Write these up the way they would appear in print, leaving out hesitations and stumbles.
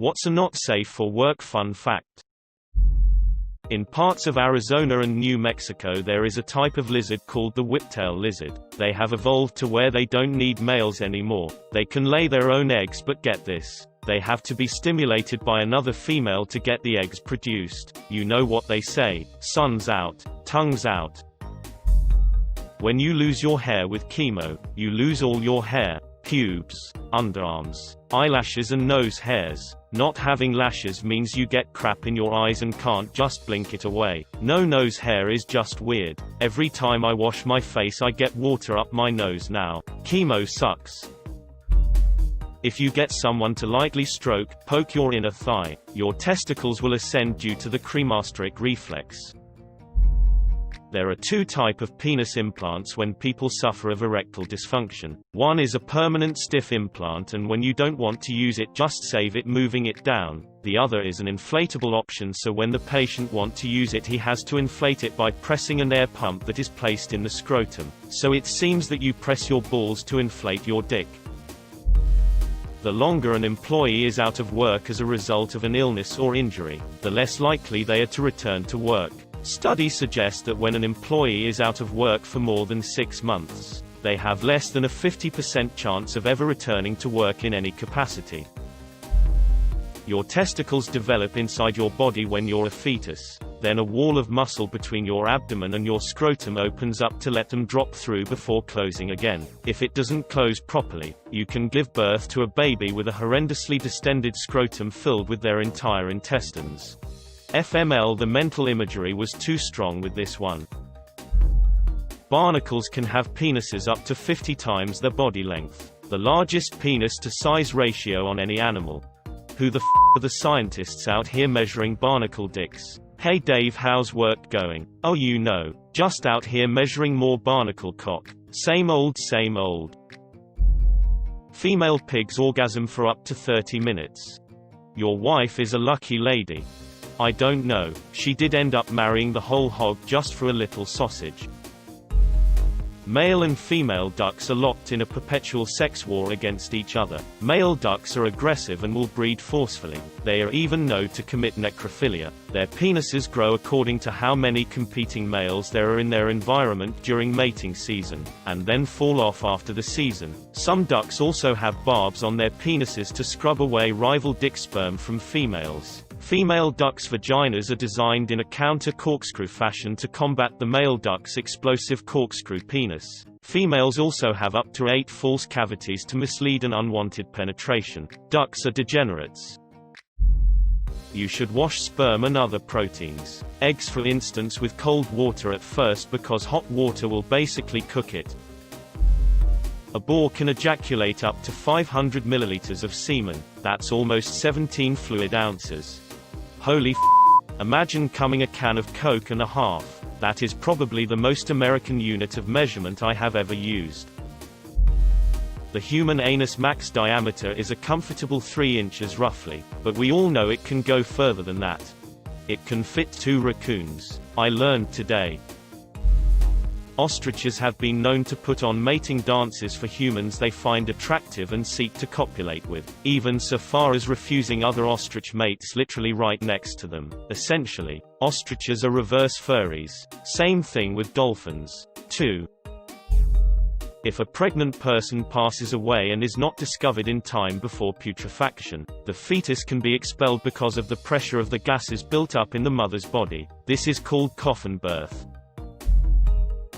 What's a not safe for work fun fact? In parts of Arizona and New Mexico there is a type of lizard called the whiptail lizard. They have evolved to where they don't need males anymore. They can lay their own eggs, but get this, they have to be stimulated by another female to get the eggs produced. You know what they say, sun's out, tongue's out. When you lose your hair with chemo, you lose all your hair, pubes, underarms, eyelashes and nose hairs. Not having lashes means you get crap in your eyes and can't just blink it away. No nose hair is just weird. Every time I wash my face I get water up my nose now. Chemo sucks. If you get someone to lightly poke your inner thigh, your testicles will ascend due to the cremasteric reflex. There are two types of penis implants when people suffer of erectile dysfunction. One is a permanent stiff implant, and when you don't want to use it, just save it moving it down. The other is an inflatable option, so when the patient wants to use it he has to inflate it by pressing an air pump that is placed in the scrotum. So it seems that you press your balls to inflate your dick. The longer an employee is out of work as a result of an illness or injury, the less likely they are to return to work. Studies suggest that when an employee is out of work for more than 6 months, they have less than a 50% chance of ever returning to work in any capacity. Your testicles develop inside your body when you're a fetus. Then a wall of muscle between your abdomen and your scrotum opens up to let them drop through before closing again. If it doesn't close properly, you can give birth to a baby with a horrendously distended scrotum filled with their entire intestines. FML, the mental imagery was too strong with this one. Barnacles can have penises up to 50 times their body length. The largest penis to size ratio on any animal. Who the are the scientists out here measuring barnacle dicks? Hey Dave, how's work going? Oh, you know, just out here measuring more barnacle cock. Same old, same old. Female pigs orgasm for up to 30 minutes. Your wife is a lucky lady. I don't know, she did end up marrying the whole hog just for a little sausage. Male and female ducks are locked in a perpetual sex war against each other. Male ducks are aggressive and will breed forcefully. They are even known to commit necrophilia. Their penises grow according to how many competing males there are in their environment during mating season, and then fall off after the season. Some ducks also have barbs on their penises to scrub away rival dick sperm from females. Female ducks' vaginas are designed in a counter-corkscrew fashion to combat the male duck's explosive corkscrew penis. Females also have up to 8 false cavities to mislead an unwanted penetration. Ducks are degenerates. You should wash sperm and other proteins. Eggs, for instance, with cold water at first, because hot water will basically cook it. A boar can ejaculate up to 500 milliliters of semen. That's almost 17 fluid ounces. Holy f***. Imagine coming a can of Coke and a half. That is probably the most American unit of measurement I have ever used. The human anus max diameter is a comfortable 3 inches roughly, but we all know it can go further than that. It can fit 2 raccoons. I learned today. Ostriches have been known to put on mating dances for humans they find attractive and seek to copulate with, even so far as refusing other ostrich mates literally right next to them. Essentially, ostriches are reverse furries. Same thing with dolphins, too. If a pregnant person passes away and is not discovered in time before putrefaction, the fetus can be expelled because of the pressure of the gases built up in the mother's body. This is called coffin birth.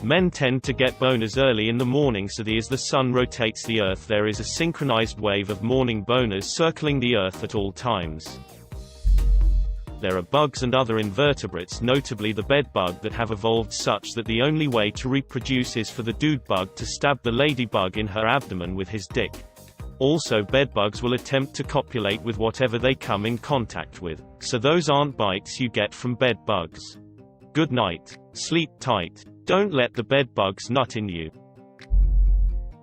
Men tend to get boners early in the morning, so as the sun rotates the earth there is a synchronized wave of morning boners circling the earth at all times. There are bugs and other invertebrates, notably the bedbug, that have evolved such that the only way to reproduce is for the dude bug to stab the ladybug in her abdomen with his dick. Also, bedbugs will attempt to copulate with whatever they come in contact with, so those aren't bites you get from bed bugs. Good night. Sleep tight. Don't let the bed bugs nut in you.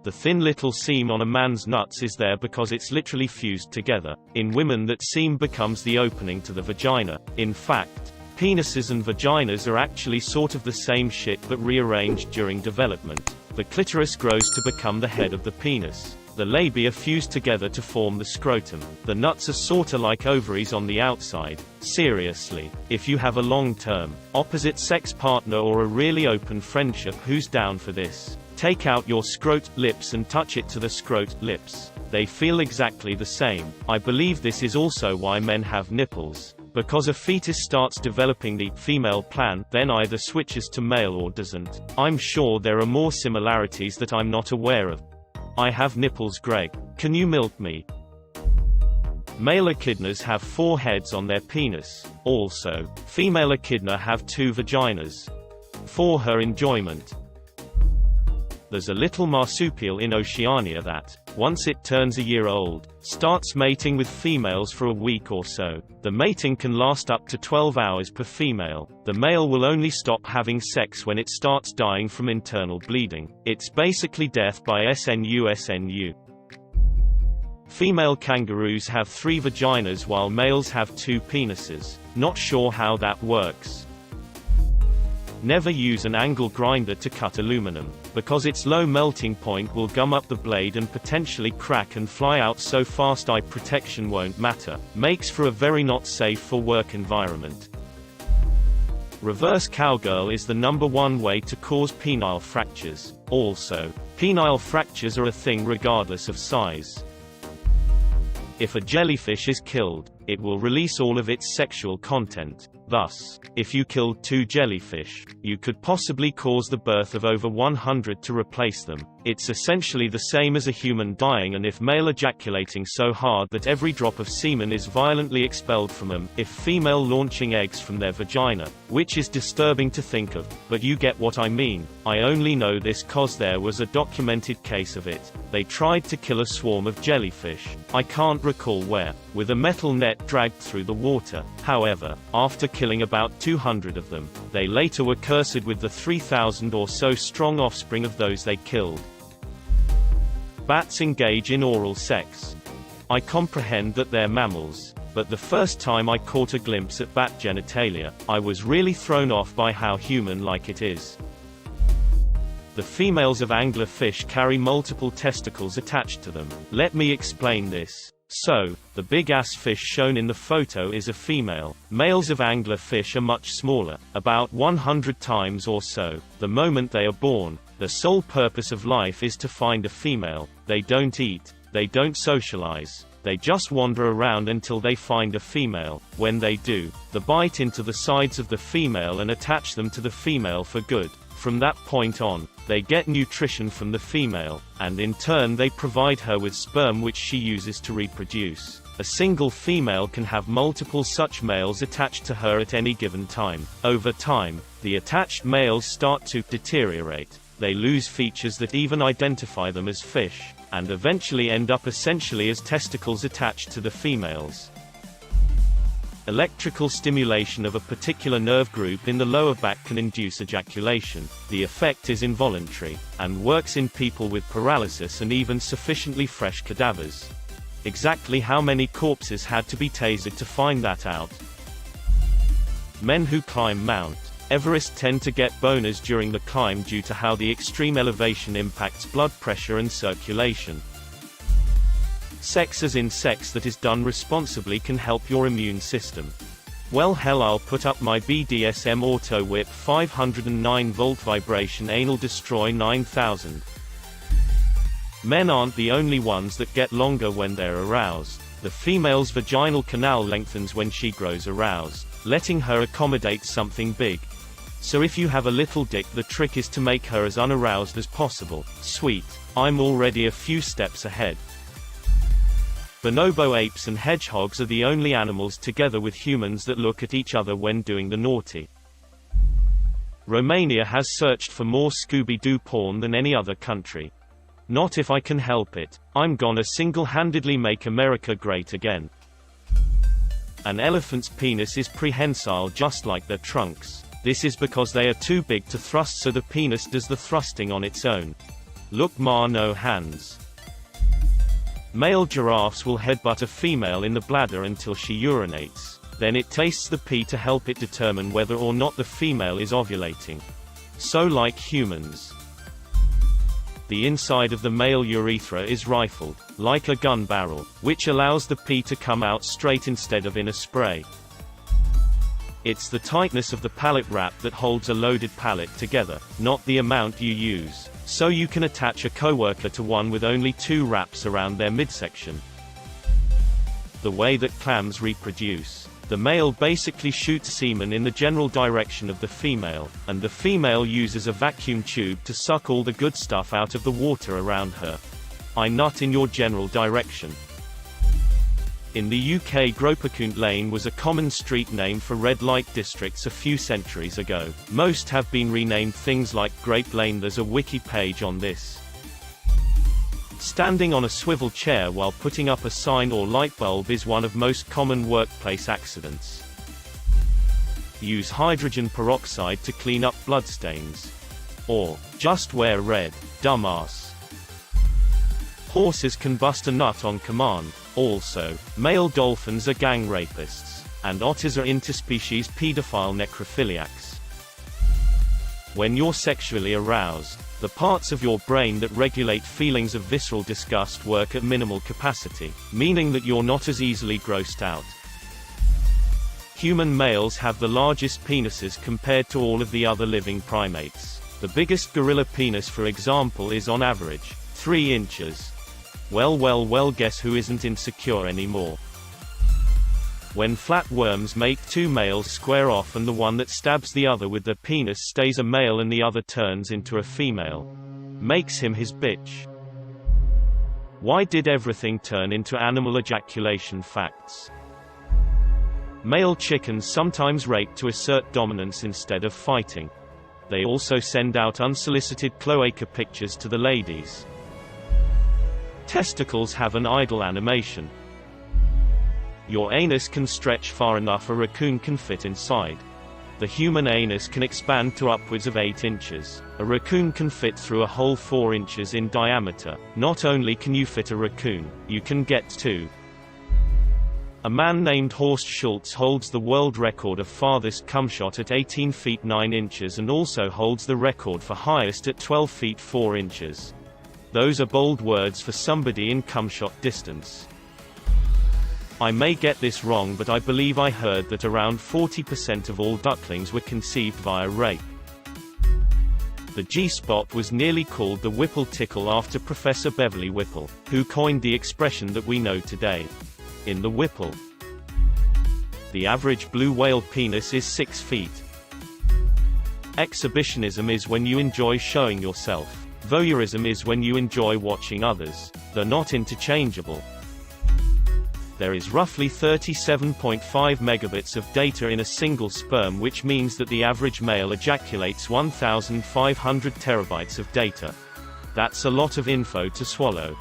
The thin little seam on a man's nuts is there because it's literally fused together. In women, that seam becomes the opening to the vagina. In fact, penises and vaginas are actually sort of the same shit but rearranged during development. The clitoris grows to become the head of the penis. The labia fuse together to form the scrotum. The nuts are sorta like ovaries on the outside. Seriously, if you have a long-term, opposite-sex partner or a really open friendship who's down for this, take out your scrot lips and touch it to the scrot lips. They feel exactly the same. I believe this is also why men have nipples. Because a fetus starts developing the female plan, then either switches to male or doesn't. I'm sure there are more similarities that I'm not aware of. I have nipples, Greg. Can you milk me? Male echidnas have 4 heads on their penis. Also, female echidna have 2 vaginas. For her enjoyment. There's a little marsupial in Oceania that, once it turns a year old, starts mating with females for a week or so. The mating can last up to 12 hours per female. The male will only stop having sex when it starts dying from internal bleeding. It's basically death by SNU. Female kangaroos have 3 vaginas while males have 2 penises. Not sure how that works. Never use an angle grinder to cut aluminum, because its low melting point will gum up the blade and potentially crack and fly out so fast eye protection won't matter. Makes for a very not safe for work environment. Reverse cowgirl is the #1 way to cause penile fractures. Also, penile fractures are a thing regardless of size. If a jellyfish is killed, it will release all of its sexual content. Thus, if you killed 2 jellyfish, you could possibly cause the birth of over 100 to replace them. It's essentially the same as a human dying, and if male ejaculating so hard that every drop of semen is violently expelled from them, if female launching eggs from their vagina, which is disturbing to think of, but you get what I mean. I only know this cause there was a documented case of it. They tried to kill a swarm of jellyfish, I can't recall where, with a metal net dragged through the water. However, after killing about 200 of them, they later were cursed with the 3,000 or so strong offspring of those they killed. Bats engage in oral sex. I comprehend that they're mammals, but the first time I caught a glimpse at bat genitalia, I was really thrown off by how human-like it is. The females of anglerfish carry multiple testicles attached to them. Let me explain this. So, the big-ass fish shown in the photo is a female. Males of anglerfish are much smaller, about 100 times or so. The moment they are born, the sole purpose of life is to find a female. They don't eat, they don't socialize, they just wander around until they find a female. When they do, they bite into the sides of the female and attach them to the female for good. From that point on, they get nutrition from the female, and in turn they provide her with sperm which she uses to reproduce. A single female can have multiple such males attached to her at any given time. Over time, the attached males start to deteriorate. They lose features that even identify them as fish, and eventually end up essentially as testicles attached to the females. Electrical stimulation of a particular nerve group in the lower back can induce ejaculation. The effect is involuntary, and works in people with paralysis and even sufficiently fresh cadavers. Exactly how many corpses had to be tasered to find that out? Men who climb Mount Everest tend to get boners during the climb due to how the extreme elevation impacts blood pressure and circulation. Sex as in sex that is done responsibly can help your immune system. Well hell, I'll put up my BDSM Auto Whip 509 volt vibration anal destroy 9000. Men aren't the only ones that get longer when they're aroused. The female's vaginal canal lengthens when she grows aroused, letting her accommodate something big. So if you have a little dick, the trick is to make her as unaroused as possible. Sweet, I'm already a few steps ahead. Bonobo apes and hedgehogs are the only animals together with humans that look at each other when doing the naughty. Romania has searched for more Scooby-Doo porn than any other country. Not if I can help it. I'm gonna single-handedly make America great again. An elephant's penis is prehensile just like their trunks. This is because they are too big to thrust, so the penis does the thrusting on its own. Look, ma, no hands. Male giraffes will headbutt a female in the bladder until she urinates. Then it tastes the pee to help it determine whether or not the female is ovulating. So like humans. The inside of the male urethra is rifled, like a gun barrel, which allows the pee to come out straight instead of in a spray. It's the tightness of the pallet wrap that holds a loaded pallet together, not the amount you use, so you can attach a coworker to one with only 2 wraps around their midsection. The way that clams reproduce. The male basically shoots semen in the general direction of the female, and the female uses a vacuum tube to suck all the good stuff out of the water around her. I nut in your general direction. In the UK, Gropekunt Lane was a common street name for red light districts a few centuries ago. Most have been renamed things like Grape Lane. There's a wiki page on this. Standing on a swivel chair while putting up a sign or light bulb is one of most common workplace accidents. Use hydrogen peroxide to clean up bloodstains. Or, just wear red, dumbass. Horses can bust a nut on command. Also, male dolphins are gang rapists, and otters are interspecies pedophile necrophiliacs. When you're sexually aroused, the parts of your brain that regulate feelings of visceral disgust work at minimal capacity, meaning that you're not as easily grossed out. Human males have the largest penises compared to all of the other living primates. The biggest gorilla penis, for example, is on average 3 inches. Well, guess who isn't insecure anymore? When flatworms mate, 2 males square off and the one that stabs the other with their penis stays a male and the other turns into a female. Makes him his bitch. Why did everything turn into animal ejaculation facts? Male chickens sometimes rape to assert dominance instead of fighting. They also send out unsolicited cloaca pictures to the ladies. Testicles have an idle animation. Your anus can stretch far enough a raccoon can fit inside. The human anus can expand to upwards of 8 inches. A raccoon can fit through a hole 4 inches in diameter. Not only can you fit a raccoon, you can get 2. A man named Horst Schultz holds the world record of farthest cumshot at 18 feet 9 inches and also holds the record for highest at 12 feet 4 inches. Those are bold words for somebody in cumshot distance. I may get this wrong, but I believe I heard that around 40% of all ducklings were conceived via rape. The G-spot was nearly called the Whipple tickle after Professor Beverly Whipple, who coined the expression that we know today. In the Whipple, the average blue whale penis is 6 feet. Exhibitionism is when you enjoy showing yourself. Voyeurism is when you enjoy watching others. They're not interchangeable. There is roughly 37.5 megabits of data in a single sperm, which means that the average male ejaculates 1,500 terabytes of data. That's a lot of info to swallow.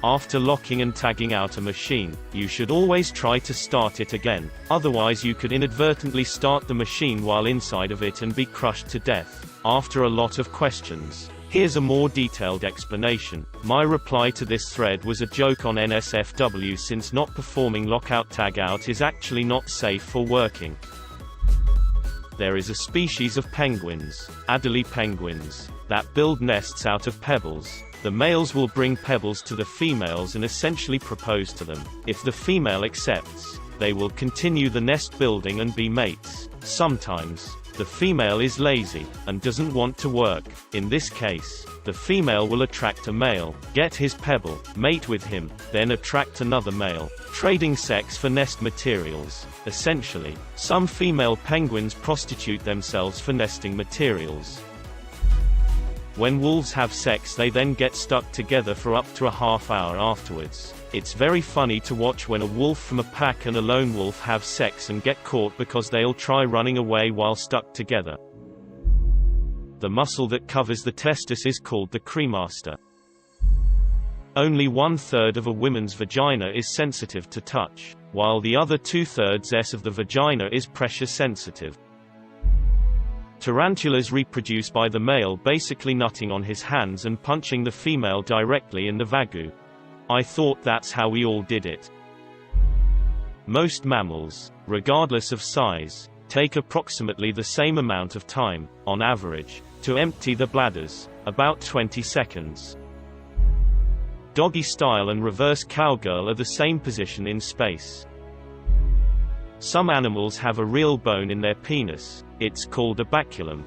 After locking and tagging out a machine, you should always try to start it again, otherwise you could inadvertently start the machine while inside of it and be crushed to death. After a lot of questions, here's a more detailed explanation. My reply to this thread was a joke on NSFW, since not performing lockout-tagout is actually not safe for working. There is a species of penguins, Adelie penguins, that build nests out of pebbles. The males will bring pebbles to the females and essentially propose to them. If the female accepts, they will continue the nest building and be mates. Sometimes, the female is lazy, and doesn't want to work. In this case, the female will attract a male, get his pebble, mate with him, then attract another male, trading sex for nest materials. Essentially, some female penguins prostitute themselves for nesting materials. When wolves have sex, they then get stuck together for up to a half hour afterwards. It's very funny to watch when a wolf from a pack and a lone wolf have sex and get caught because they'll try running away while stuck together. The muscle that covers the testis is called the cremaster. Only 1/3 of a woman's vagina is sensitive to touch, while the other 2/3 of the vagina is pressure sensitive. Tarantulas reproduce by the male basically nutting on his hands and punching the female directly in the vagu. I thought that's how we all did it. Most mammals, regardless of size, take approximately the same amount of time, on average, To empty the bladders. About 20 seconds. Doggy style and reverse cowgirl are the same position in space. Some animals have a real bone in their penis. It's called a baculum.